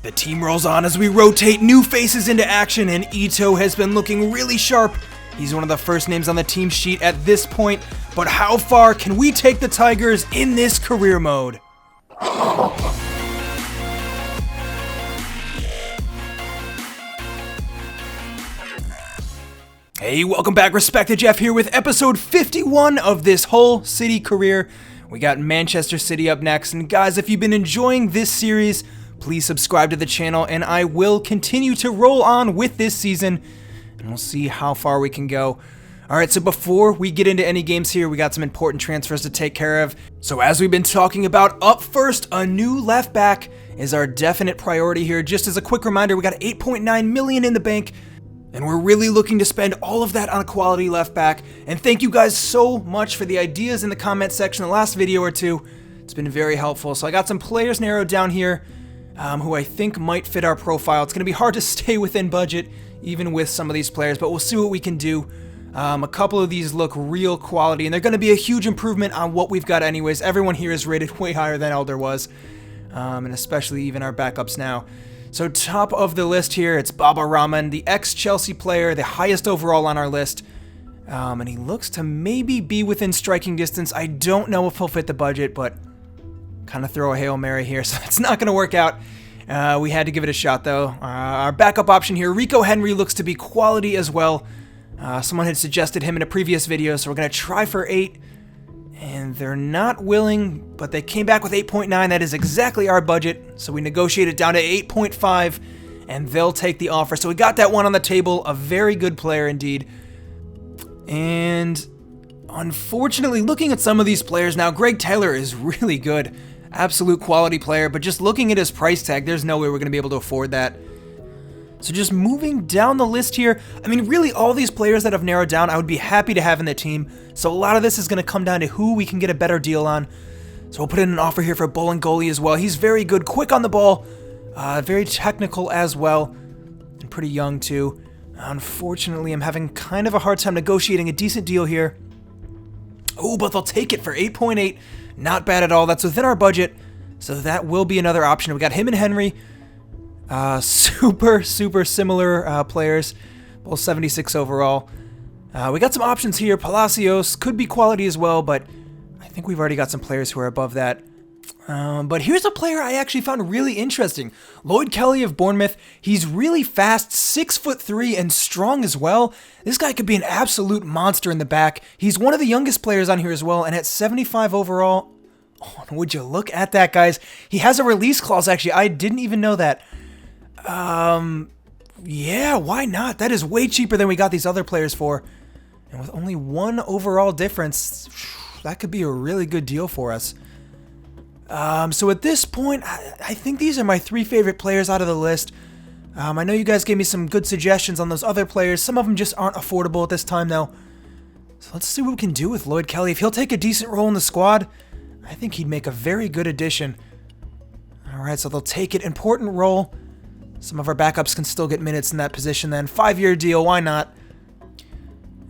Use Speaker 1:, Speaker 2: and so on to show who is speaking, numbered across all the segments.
Speaker 1: The team rolls on as we rotate new faces into action, and Ito has been looking really sharp. He's one of the first names on the team sheet at this point, but how far can we take the Tigers in this career mode? Hey, welcome back. Respected Jeff here with episode 51 of this Hull City career. We got Manchester City up next, and guys, if you've been enjoying this series, please subscribe to the channel, and I will continue to roll on with this season, and we'll see how far we can go. Alright, so before we get into any games here, we got some important transfers to take care of. So as we've been talking about, up first, a new left back is our definite priority here. Just as a quick reminder, we got $8.9 million in the bank, and we're really looking to spend all of that on a quality left back. And thank you guys so much for the ideas in the comment section the last video or two. It's been very helpful. So I got some players narrowed down here who I think might fit our profile. It's going to be hard to stay within budget, even with some of these players, but we'll see what we can do. A couple of these look real quality, and they're going to be a huge improvement on what we've got anyways. Everyone here is rated way higher than Elder was, and especially even our backups now. So top of the list here, it's Baba Rahman, the ex-Chelsea player, the highest overall on our list. And he looks to maybe be within striking distance. I don't know if he'll fit the budget, but kind of throw a Hail Mary here, so it's not going to work out. We had to give it a shot, though. Our backup option here, Rico Henry, looks to be quality as well. Someone had suggested him in a previous video, so we're going to try for 8. And they're not willing, but they came back with 8.9. That is exactly our budget, so we negotiated down to 8.5, and they'll take the offer. So we got that one on the table, a very good player indeed. And unfortunately, looking at some of these players now, Greg Taylor is really good. Absolute quality player, but just looking at his price tag, there's no way we're going to be able to afford that. So just moving down the list here, I mean, really all these players that I've narrowed down, I would be happy to have in the team. So a lot of this is going to come down to who we can get a better deal on. So we'll put in an offer here for Bolingoli as well. He's very good, quick on the ball, very technical as well, and pretty young too. Unfortunately, I'm having kind of a hard time negotiating a decent deal here. Oh, but they'll take it for 8.8. Not bad at all. That's within our budget, so that will be another option. We got him and Henry. Super similar players, both 76 overall. We got some options here. Palacios could be quality as well, but I think we've already got some players who are above that. But here's a player I actually found really interesting. Lloyd Kelly of Bournemouth. He's really fast, 6'3", and strong as well. This guy could be an absolute monster in the back. He's one of the youngest players on here as well, and at 75 overall, oh, would you look at that, guys? He has a release clause, actually. I didn't even know that. Yeah, why not? That is way cheaper than we got these other players for. And with only 1 overall difference, that could be a really good deal for us. So at this point, I think these are my 3 favorite players out of the list. I know you guys gave me some good suggestions on those other players. Some of them just aren't affordable at this time, though. So let's see what we can do with Lloyd Kelly. If he'll take a decent role in the squad, I think he'd make a very good addition. Alright, so they'll take it. Important role. Some of our backups can still get minutes in that position then. 5-year deal, why not?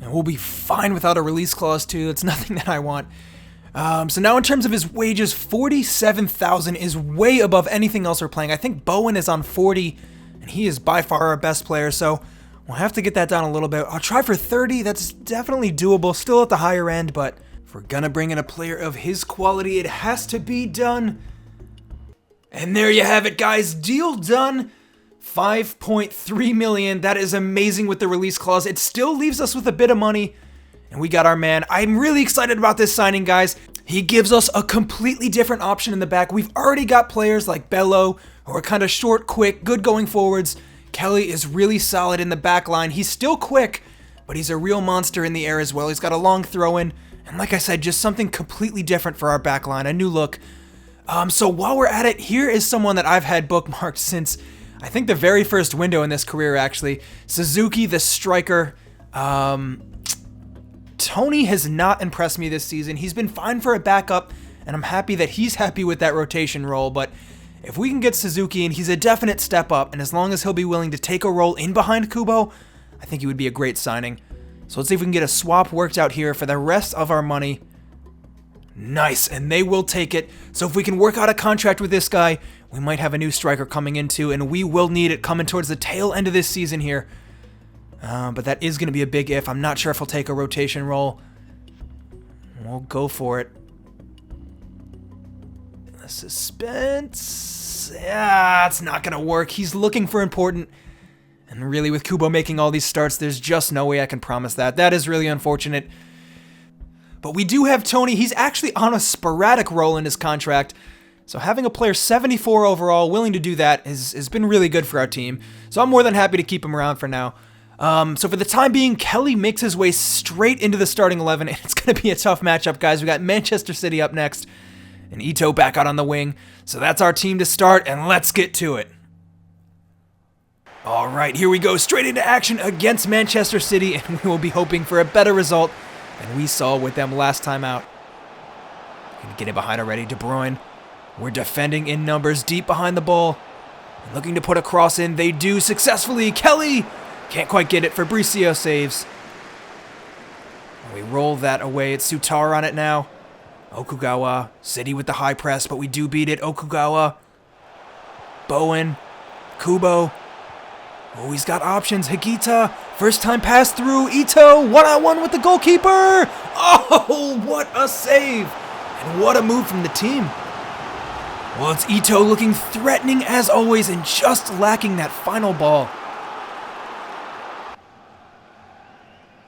Speaker 1: And we'll be fine without a release clause, too. It's nothing that I want. So now in terms of his wages, $47,000 is way above anything else we're playing. I think Bowen is on 40, and he is by far our best player, so we'll have to get that down a little bit. I'll try for 30. That's definitely doable, still at the higher end, but if we're gonna bring in a player of his quality, it has to be done. And there you have it, guys. Deal done. $5.3 million. That is amazing with the release clause. It still leaves us with a bit of money. And we got our man. I'm really excited about this signing, guys. He gives us a completely different option in the back. We've already got players like Bello, who are kind of short, quick, good going forwards. Kelly is really solid in the back line. He's still quick, but he's a real monster in the air as well. He's got a long throw-in. And like I said, just something completely different for our back line. A new look. So while we're at it, here is someone that I've had bookmarked since, I think, the very first window in this career, actually. Suzuki, the striker. Tony has not impressed me this season. He's been fine for a backup, and I'm happy that he's happy with that rotation role, but if we can get Suzuki, and he's a definite step up, and as long as he'll be willing to take a role in behind Kubo, I think he would be a great signing. So let's see if we can get a swap worked out here for the rest of our money. Nice, and they will take it. So if we can work out a contract with this guy, we might have a new striker coming into, and we will need it coming towards the tail end of this season here. But that is going to be a big if. I'm not sure if he'll take a rotation role. We'll go for it. The suspense. Yeah, it's not going to work. He's looking for important. And really, with Kubo making all these starts, there's just no way I can promise that. That is really unfortunate. But we do have Tony. He's actually on a sporadic role in his contract. So having a player 74 overall willing to do that has been really good for our team. So I'm more than happy to keep him around for now. So for the time being, Kelly makes his way straight into the starting 11, and it's going to be a tough matchup, guys. We got Manchester City up next, and Ito back out on the wing. So that's our team to start, and let's get to it. All right, here we go, straight into action against Manchester City, and we will be hoping for a better result than we saw with them last time out. Gonna get it behind already, De Bruyne. We're defending in numbers, deep behind the ball. Looking to put a cross in, they do successfully. Kelly can't quite get it. Fabricio saves. We roll that away. It's Sutar on it now. Okugawa, City with the high press, but we do beat it. Okugawa, Bowen, Kubo. Oh, he's got options. Higuita, first time pass through. Ito, one-on-one with the goalkeeper. Oh, what a save. And what a move from the team. Well, it's Ito looking threatening as always and just lacking that final ball.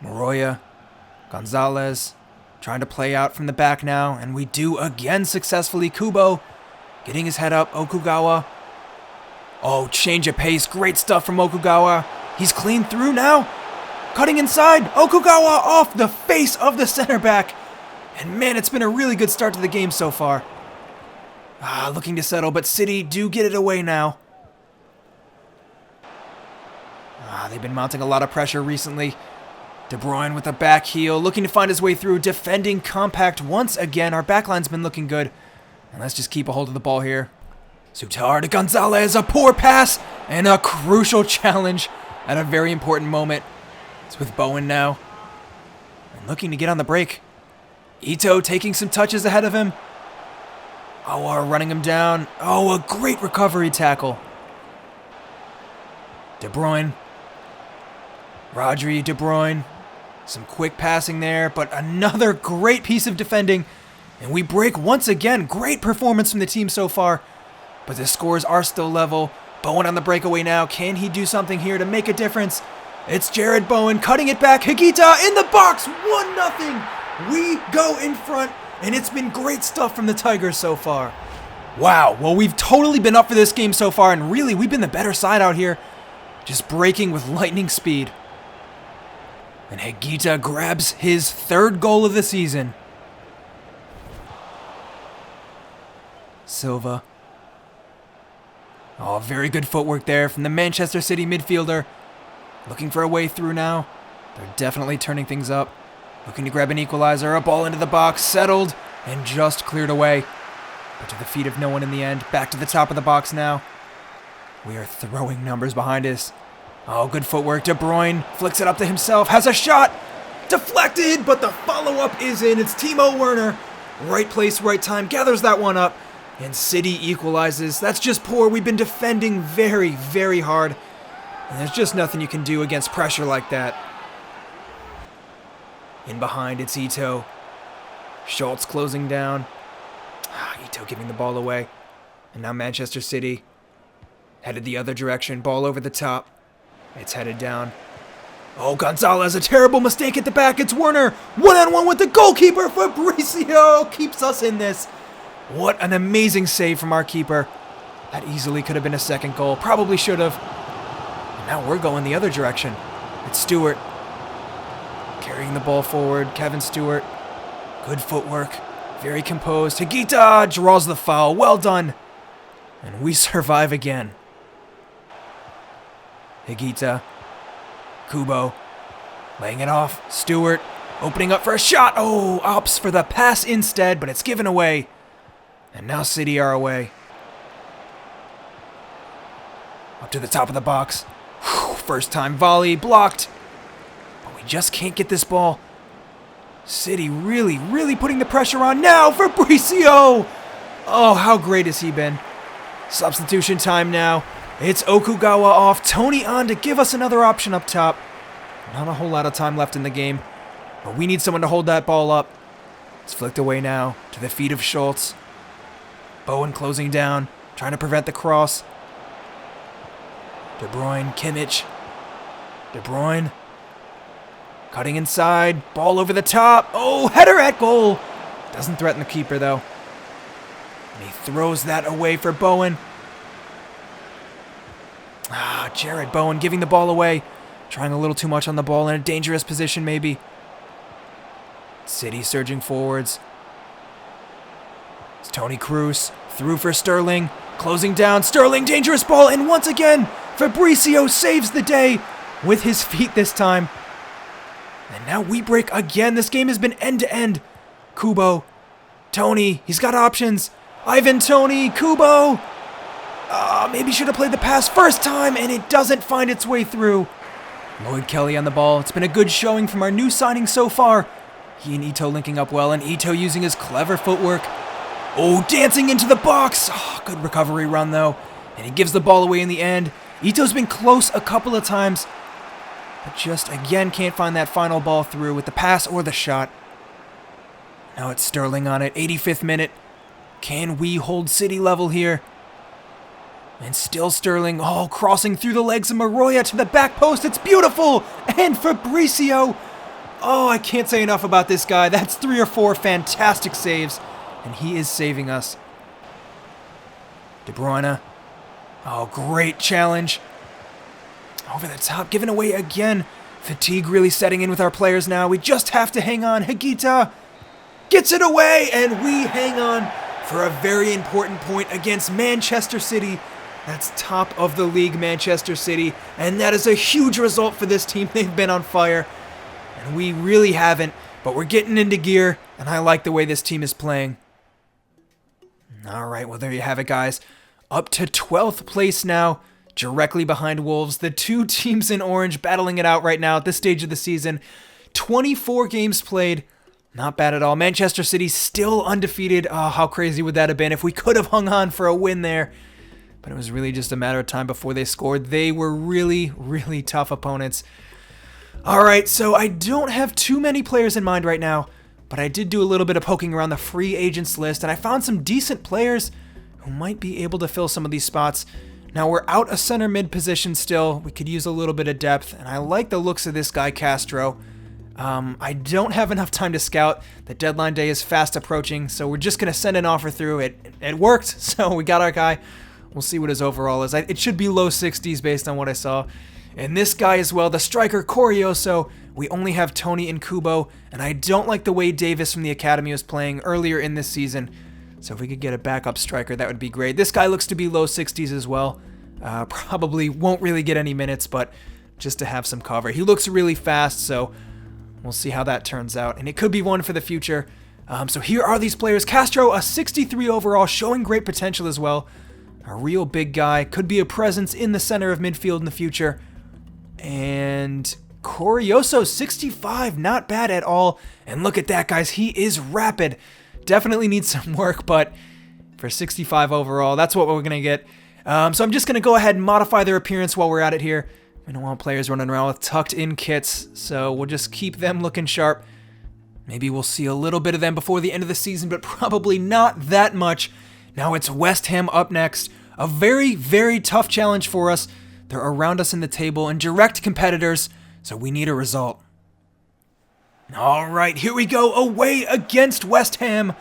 Speaker 1: Moroya, Gonzalez, trying to play out from the back now, and we do again successfully. Kubo, getting his head up. Okugawa. Oh, change of pace. Great stuff from Okugawa. He's clean through now. Cutting inside. Okugawa off the face of the center back. And man, it's been a really good start to the game so far. Looking to settle, but City do get it away now. They've been mounting a lot of pressure recently. De Bruyne with a back heel, looking to find his way through, defending compact once again. Our backline's been looking good. And let's just keep a hold of the ball here. Sutar to Gonzalez, a poor pass, and a crucial challenge at a very important moment. It's with Bowen now. And looking to get on the break. Ito taking some touches ahead of him. Awar running him down. Oh, a great recovery tackle. De Bruyne. Rodri, De Bruyne. Some quick passing there, but another great piece of defending. And we break once again. Great performance from the team so far. But the scores are still level. Bowen on the breakaway now. Can he do something here to make a difference? It's Jared Bowen cutting it back. Higuita in the box. 1-0. We go in front. And it's been great stuff from the Tigers so far. Wow, well, we've totally been up for this game so far, and really, we've been the better side out here. Just breaking with lightning speed. And Higuita grabs his third goal of the season. Silva. Oh, very good footwork there from the Manchester City midfielder. Looking for a way through now. They're definitely turning things up. Looking to grab an equalizer, a ball into the box, settled, and just cleared away. But to the feet of no one in the end. Back to the top of the box now. We are throwing numbers behind us. Oh, good footwork. De Bruyne flicks it up to himself, has a shot. Deflected, but the follow-up is in. It's Timo Werner. Right place, right time, gathers that one up. And City equalizes. That's just poor. We've been defending very, very hard. And there's just nothing you can do against pressure like that. In behind, it's Ito. Schultz closing down. Ito giving the ball away. And now Manchester City headed the other direction. Ball over the top. It's headed down. Oh, Gonzalez, a terrible mistake at the back. It's Werner. One-on-one with the goalkeeper. Fabricio keeps us in this. What an amazing save from our keeper. That easily could have been a second goal. Probably should have. And now we're going the other direction. It's Stewart. Carrying the ball forward, Kevin Stewart. Good footwork, very composed. Higuita draws the foul, well done. And we survive again. Higuita, Kubo, laying it off. Stewart, opening up for a shot. Oh, opts for the pass instead, but it's given away. And now City are away. Up to the top of the box. Whew, first time volley, blocked. Just can't get this ball. City really putting the pressure on now. Fabricio! Oh, how great has he been? Substitution time now. It's Okugawa off, Tony on to give us another option up top. Not a whole lot of time left in the game, but we need someone to hold that ball up. It's flicked away now to the feet of Schultz. Bowen closing down, trying to prevent the cross. De Bruyne, Kimmich. De Bruyne. Cutting inside, ball over the top. Oh, header at goal. Doesn't threaten the keeper though. And he throws that away for Bowen. Jared Bowen giving the ball away. Trying a little too much on the ball in a dangerous position maybe. City surging forwards. It's Toni Kroos. Through for Sterling. Closing down. Sterling, dangerous ball. And once again, Fabrizio saves the day with his feet this time. And now we break again. This game has been end-to-end. Kubo. Tony. He's got options. Ivan Toney. Kubo. Maybe should have played the pass first time, and it doesn't find its way through. Lloyd Kelly on the ball. It's been a good showing from our new signing so far. He and Ito linking up well, and Ito using his clever footwork. Oh, dancing into the box. Good recovery run, though. And he gives the ball away in the end. Ito's been close a couple of times, but just, again, can't find that final ball through with the pass or the shot. Now it's Sterling on it, 85th minute. Can we hold City level here? And still Sterling, crossing through the legs of Maroya to the back post. It's beautiful! And Fabrizio! I can't say enough about this guy. That's 3 or 4 fantastic saves, and he is saving us. De Bruyne. Great challenge. Over the top, given away again. Fatigue really setting in with our players now. We just have to hang on. Higuita gets it away, and we hang on for a very important point against Manchester City. That's top of the league, Manchester City, and that is a huge result for this team. They've been on fire, and we really haven't, but we're getting into gear, and I like the way this team is playing. All right, well, there you have it, guys. Up to 12th place now, directly behind Wolves. The two teams in orange battling it out right now at this stage of the season. 24 games played. Not bad at all. Manchester City still undefeated. How crazy would that have been if we could have hung on for a win there? But it was really just a matter of time before they scored. They were really, really tough opponents. All right, so I don't have too many players in mind right now, but I did do a little bit of poking around the free agents list, and I found some decent players who might be able to fill some of these spots. Now, we're out a center mid position still. We could use a little bit of depth, and I like the looks of this guy, Castro. I don't have enough time to scout. The deadline day is fast approaching, so we're just going to send an offer through. It worked, so we got our guy. We'll see what his overall is. It should be low 60s based on what I saw. And this guy as well, the striker, Corioso. We only have Tony and Kubo, and I don't like the way Davis from the academy was playing earlier in this season. So if we could get a backup striker, that would be great. This guy looks to be low 60s as well. Probably won't really get any minutes, but just to have some cover. He looks really fast, so we'll see how that turns out. And it could be one for the future. So here are these players. Castro, a 63 overall, showing great potential as well. A real big guy. Could be a presence in the center of midfield in the future. And Corioso, 65. Not bad at all. And look at that, guys. He is rapid. Definitely needs some work, but for 65 overall, that's what we're going to get. So I'm just going to go ahead and modify their appearance while we're at it here. We don't want players running around with tucked-in kits, so we'll just keep them looking sharp. Maybe we'll see a little bit of them before the end of the season, but probably not that much. Now it's West Ham up next. A very, very tough challenge for us. They're around us in the table and direct competitors, so we need a result. All right, here we go, away against West Ham.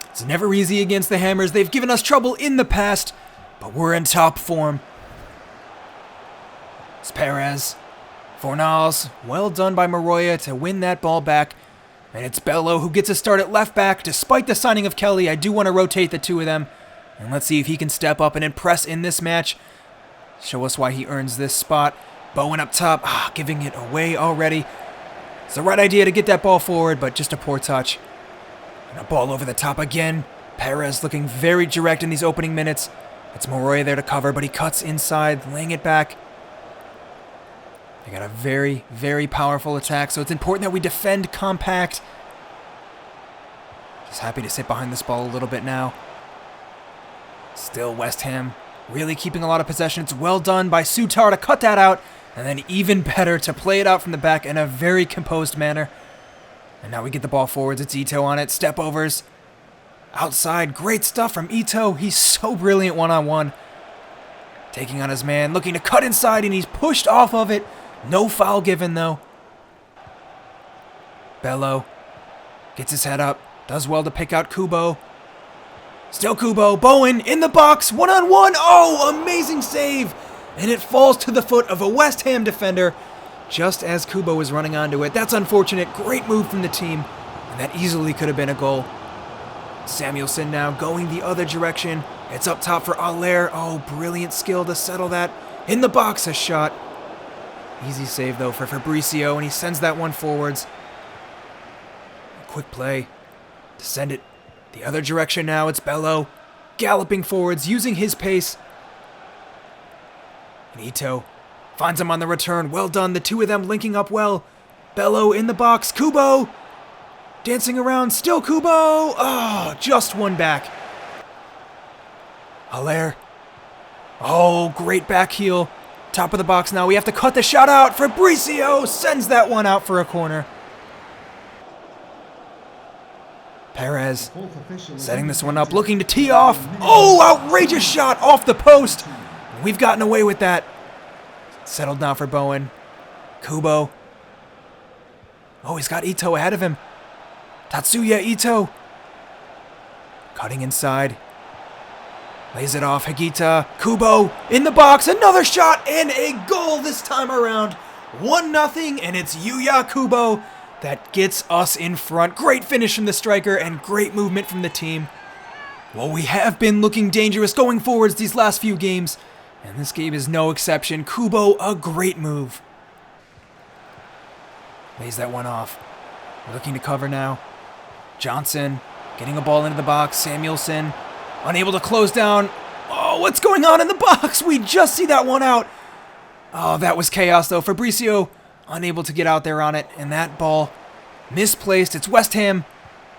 Speaker 1: It's never easy against the Hammers. They've given us trouble in the past, but we're in top form. It's Perez. Fornals, well done by Maroya to win that ball back. And it's Bello who gets a start at left back. Despite the signing of Kelly, I do want to rotate the two of them. And let's see if he can step up and impress in this match. Show us why he earns this spot. Bowen up top, giving it away already. It's the right idea to get that ball forward, but just a poor touch. And a ball over the top again. Perez looking very direct in these opening minutes. It's Maroya there to cover, but he cuts inside, laying it back. They got a very, very powerful attack, so it's important that we defend compact. Just happy to sit behind this ball a little bit now. Still West Ham Really keeping a lot of possession. It's well done by Sutar to cut that out, and then even better to play it out from the back in a very composed manner. And now we get the ball forwards. It's Ito on it. Step overs. Outside. Great stuff from Ito. He's so brilliant one-on-one. Taking on his man. Looking to cut inside, and he's pushed off of it. No foul given, though. Bello gets his head up. Does well to pick out Kubo. Still Kubo. Bowen in the box. One-on-one. Oh, amazing save. And it falls to the foot of a West Ham defender just as Kubo was running onto it. That's unfortunate. Great move from the team. And that easily could have been a goal. Samuelson now going the other direction. It's up top for Aller. Oh, brilliant skill to settle that. In the box, a shot. Easy save, though, for Fabricio, and he sends that one forwards. Quick play to send it the other direction now. It's Bello galloping forwards, using his pace. And Ito finds him on the return. Well done. The two of them linking up well. Bello in the box. Kubo dancing around. Still Kubo. Oh, just one back. Aller. Oh, great back heel. Top of the box now. We have to cut the shot out. Fabricio sends that one out for a corner. Perez setting this one up, looking to tee off. Oh, outrageous shot off the post. We've gotten away with that. Settled now for Bowen. Kubo. Oh, he's got Ito ahead of him. Tatsuya Ito. Cutting inside. Lays it off. Higuita. Kubo in the box. Another shot and a goal this time around. 1-0, and it's Yuya Kubo that gets us in front. Great finish from the striker and great movement from the team. Well, we have been looking dangerous going forwards these last few games, and this game is no exception. Kubo, a great move. Lays that one off. We're looking to cover now. Johnson getting a ball into the box. Samuelson unable to close down. Oh, what's going on in the box? We just see that one out. Oh, that was chaos, though. Fabricio unable to get out there on it, and that ball misplaced. It's West Ham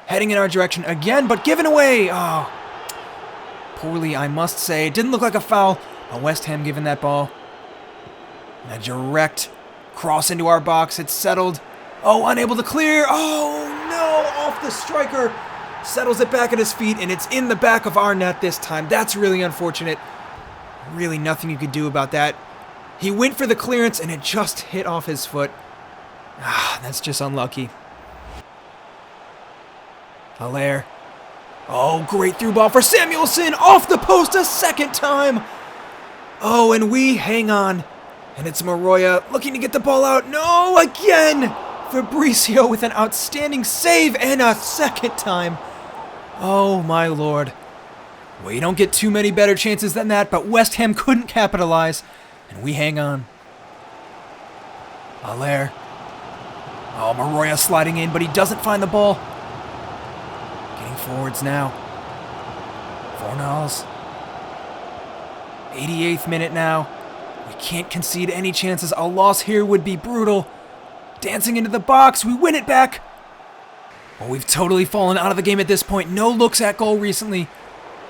Speaker 1: heading in our direction again, but given away. Oh, poorly, I must say. It didn't look like a foul, but West Ham giving that ball. And a direct cross into our box. It's settled. Oh, unable to clear. Oh, no, off the striker. Settles it back at his feet, and it's in the back of our net this time. That's really unfortunate. Really nothing you could do about that. He went for the clearance, and it just hit off his foot. Ah, that's just unlucky. Aller. Oh, great through ball for Samuelson. Off the post a second time. Oh, and we hang on. And it's Moroya looking to get the ball out. No, again. Fabricio with an outstanding save and a second time. Oh, my Lord. Well, you don't get too many better chances than that, but West Ham couldn't capitalize. And we hang on. Aller. Oh, Moroya sliding in, but he doesn't find the ball. Getting forwards now. Fornals. 88th minute now. We can't concede any chances. A loss here would be brutal. Dancing into the box. We win it back. Well, we've totally fallen out of the game at this point. No looks at goal recently.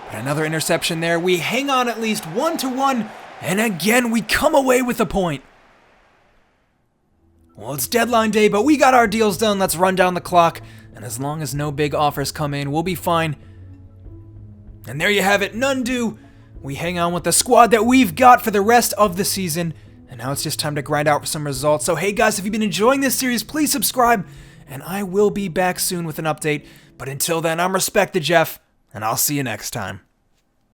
Speaker 1: But another interception there. We hang on at least 1-1. And again, we come away with a point. Well, it's deadline day, but we got our deals done. Let's run down the clock. And as long as no big offers come in, we'll be fine. And there you have it. None do. We hang on with the squad that we've got for the rest of the season. And now it's just time to grind out for some results. So hey guys, if you've been enjoying this series, please subscribe. And I will be back soon with an update. But until then, I'm Respect the Jeff. And I'll see you next time.